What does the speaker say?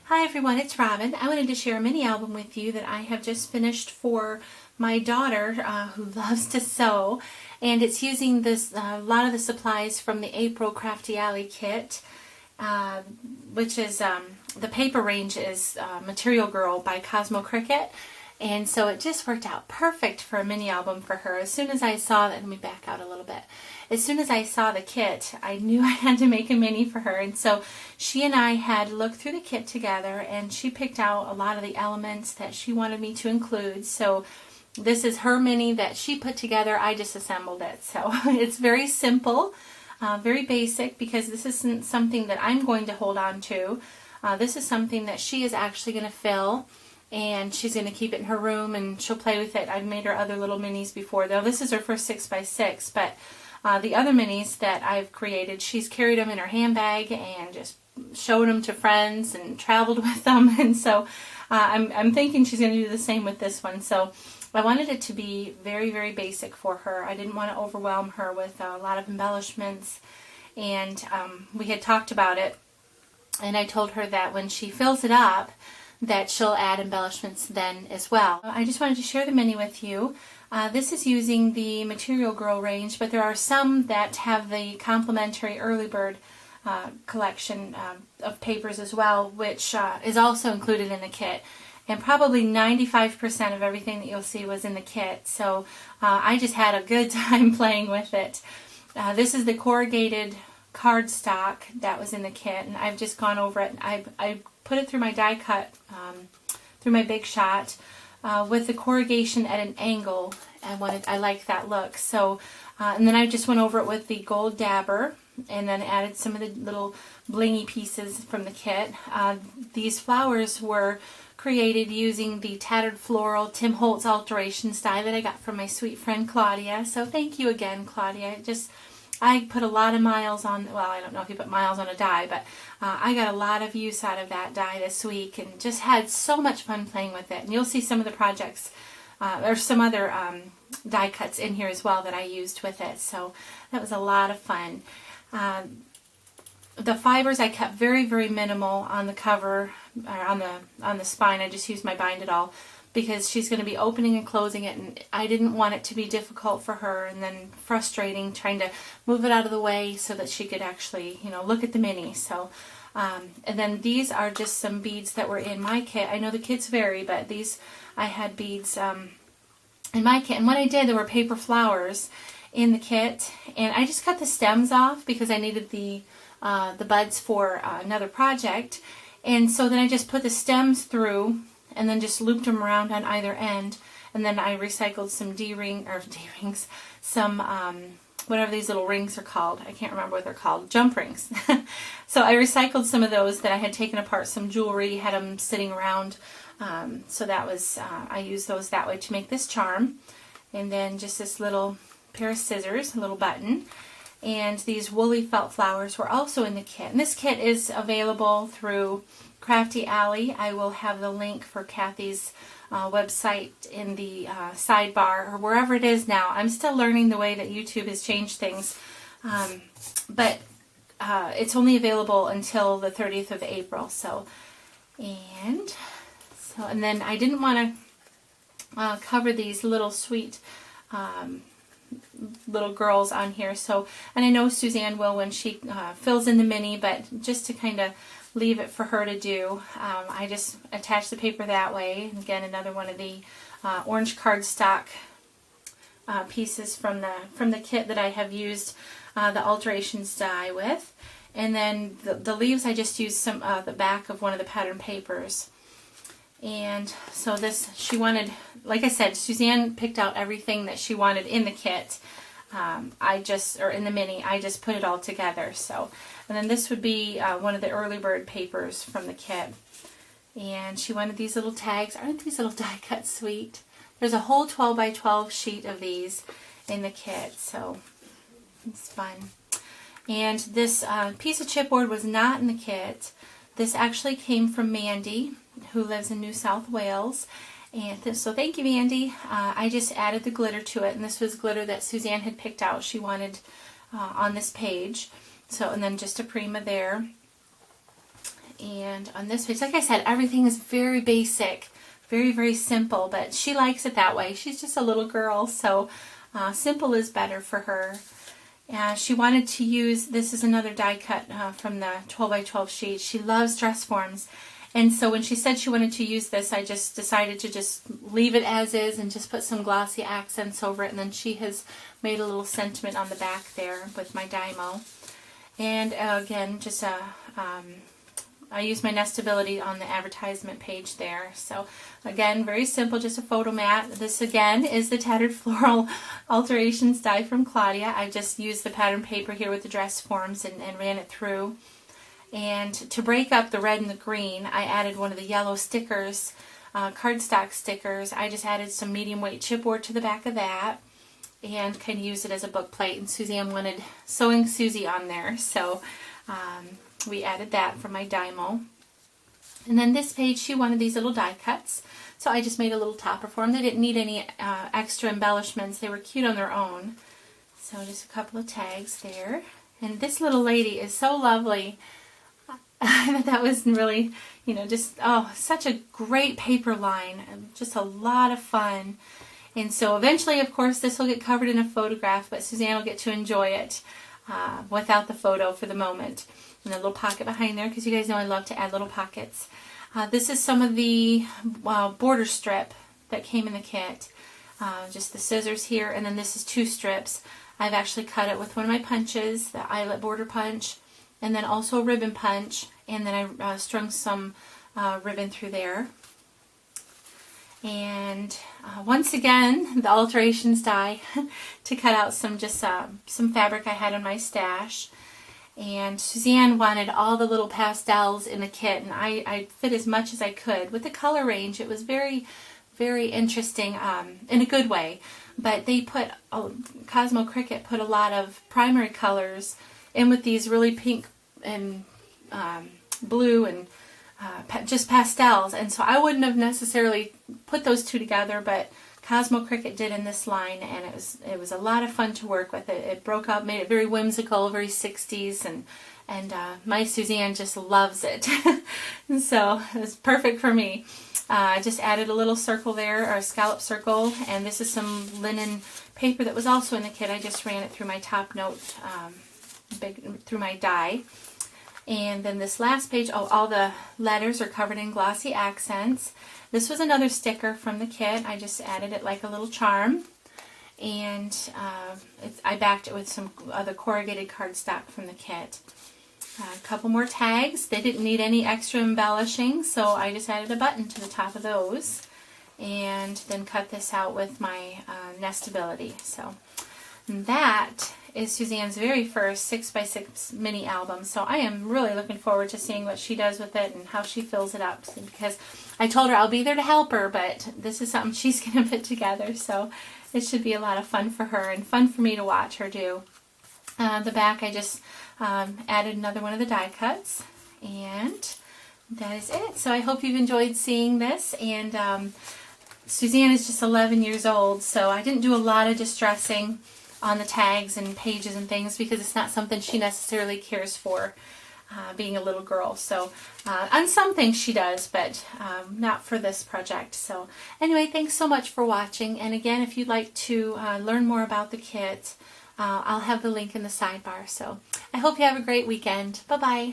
Hi everyone, it's Robin. I wanted to share a mini album with you that I have just finished for my daughter who loves to sew, and it's using a lot of the supplies from the April Crafty Alley kit, which is the paper range is Material Girl by Cosmo Cricket. And so it just worked out perfect for a mini album for her. As soon as I saw that, let me back out a little bit. As soon as I saw the kit, I knew I had to make a mini for her. And so she and I had looked through the kit together, and she picked out a lot of the elements that she wanted me to include. So this is her mini that she put together. I just assembled it. So it's very simple, very basic, because this isn't something that I'm going to hold on to. This is something that she is actually going to fill. And she's going to keep it in her room, and she'll play with it. I've made her other little minis before, though. This is her first 6x6, but the other minis that I've created, she's carried them in her handbag and just showed them to friends and traveled with them. And so I'm thinking she's going to do the same with this one. So I wanted it to be very, very basic for her. I didn't want to overwhelm her with a lot of embellishments. And we had talked about it, and I told her that when she fills it up, that she'll add embellishments then as well. I just wanted to share the mini with you. This is using the Material Girl range, but there are some that have the complimentary Early Bird collection of papers as well, which is also included in the kit. And probably 95% of everything that you'll see was in the kit. So I just had a good time playing with it. This is the corrugated cardstock that was in the kit, and I've just gone over it. I put it through my die cut, through my Big Shot, with the corrugation at an angle. I like that look. So, and then I just went over it with the gold dabber, and then added some of the little blingy pieces from the kit. These flowers were created using the Tattered Floral Tim Holtz alterations die that I got from my sweet friend Claudia. So thank you again, Claudia. I put a lot of miles on, well, I don't know if you put miles on a die, but I got a lot of use out of that die this week and just had so much fun playing with it. And you'll see some of the projects, or some other die cuts in here as well that I used with it. So that was a lot of fun. The fibers I kept very, very minimal on the cover, or on the spine. I just used my Bind It All, because she's going to be opening and closing it, and I didn't want it to be difficult for her and then frustrating trying to move it out of the way so that she could actually, look at the mini. So, and then these are just some beads that were in my kit. I know the kits vary, but these, I had beads in my kit. And what I did, there were paper flowers in the kit, and I just cut the stems off because I needed the buds for another project. And so then I just put the stems through and then just looped them around on either end, and then I recycled some D-rings, some whatever these little rings are called. I can't remember what they're called. Jump rings. So I recycled some of those that I had taken apart, some jewelry, had them sitting around. So that was, I used those that way to make this charm. And then just this little pair of scissors, a little button. And these woolly felt flowers were also in the kit. And this kit is available through Crafty Alley. I will have the link for Kathy's website in the sidebar, or wherever it is now. I'm still learning the way that YouTube has changed things. But it's only available until the 30th of April. And then I didn't want to cover these little sweet little girls on here. So, and I know Suzanne will when she fills in the mini, but just to kind of leave it for her to do, I just attach the paper that way. And again, another one of the orange cardstock pieces from the kit that I have used the alterations die with. And then the leaves, I just used some the back of one of the pattern papers. And so this, she wanted, like I said, Suzanne picked out everything that she wanted in the kit. Or in the mini, I just put it all together. So, and then this would be one of the Early Bird papers from the kit. And she wanted these little tags. Aren't these little die cuts sweet? There's a whole 12 by 12 sheet of these in the kit, so it's fun. And this piece of chipboard was not in the kit. This actually came from Mandy, who lives in New South Wales. And so thank you, Mandy. I just added the glitter to it, and this was glitter that Suzanne had picked out. She wanted on this page. So, and then just a Prima there. And on this page, like I said, everything is very basic, very, very simple, but she likes it that way. She's just a little girl, so simple is better for her. She wanted to use, this is another die cut from the 12 by 12 sheet. She loves dress forms. And so when she said she wanted to use this, I just decided to just leave it as is and just put some glossy accents over it. And then she has made a little sentiment on the back there with my Dymo. And again, just I used my nestability on the advertisement page there. So again, very simple, just a photo mat. This again is the Tattered Floral Alterations die from Claudia. I just used the pattern paper here with the dress forms and ran it through. And to break up the red and the green, I added one of the yellow stickers, cardstock stickers. I just added some medium weight chipboard to the back of that and kind of used it as a book plate. And Suzanne wanted Sewing Susie on there, so we added that for my Dymo. And then this page, she wanted these little die cuts, so I just made a little topper for them. They didn't need any extra embellishments. They were cute on their own. So just a couple of tags there. And this little lady is so lovely. I thought that was really, just, such a great paper line. Just a lot of fun. And so eventually, of course, this will get covered in a photograph, but Suzanne will get to enjoy it without the photo for the moment. And a little pocket behind there, because you guys know I love to add little pockets. This is some of the border strip that came in the kit. Just the scissors here, and then this is 2 strips. I've actually cut it with one of my punches, the eyelet border punch, and then also a ribbon punch, and then I strung some ribbon through there. And once again, the alterations die to cut out some fabric I had in my stash. And Suzanne wanted all the little pastels in the kit, and I fit as much as I could. With the color range, it was very, very interesting in a good way. But they put, Cosmo Cricket put a lot of primary colors in with these really pink and blue and just pastels, and so I wouldn't have necessarily put those two together, but Cosmo Cricket did in this line, and it was a lot of fun to work with. It broke up, made it very whimsical, very 60s, and my Suzanne just loves it. And so it was perfect for me. I just added a little circle there, or a scallop circle, and this is some linen paper that was also in the kit. I just ran it through my top note, through my die. And then this last page, all the letters are covered in glossy accents. This was another sticker from the kit. I just added it like a little charm. And I backed it with some other corrugated cardstock from the kit. A couple more tags. They didn't need any extra embellishing, so I just added a button to the top of those. And then cut this out with my nestability. So that is Suzanne's very first 6x6 mini album, so I am really looking forward to seeing what she does with it and how she fills it up, because I told her I'll be there to help her, but this is something she's going to put together, so it should be a lot of fun for her and fun for me to watch her do. The back, I just added another one of the die cuts, and that is it. So I hope you've enjoyed seeing this, and Suzanne is just 11 years old, so I didn't do a lot of distressing on the tags and pages and things, because it's not something she necessarily cares for, being a little girl. So on some things she does, but not for this project. So anyway, thanks so much for watching, and again, if you'd like to learn more about the kit, I'll have the link in the sidebar. So I hope you have a great weekend. Bye-bye.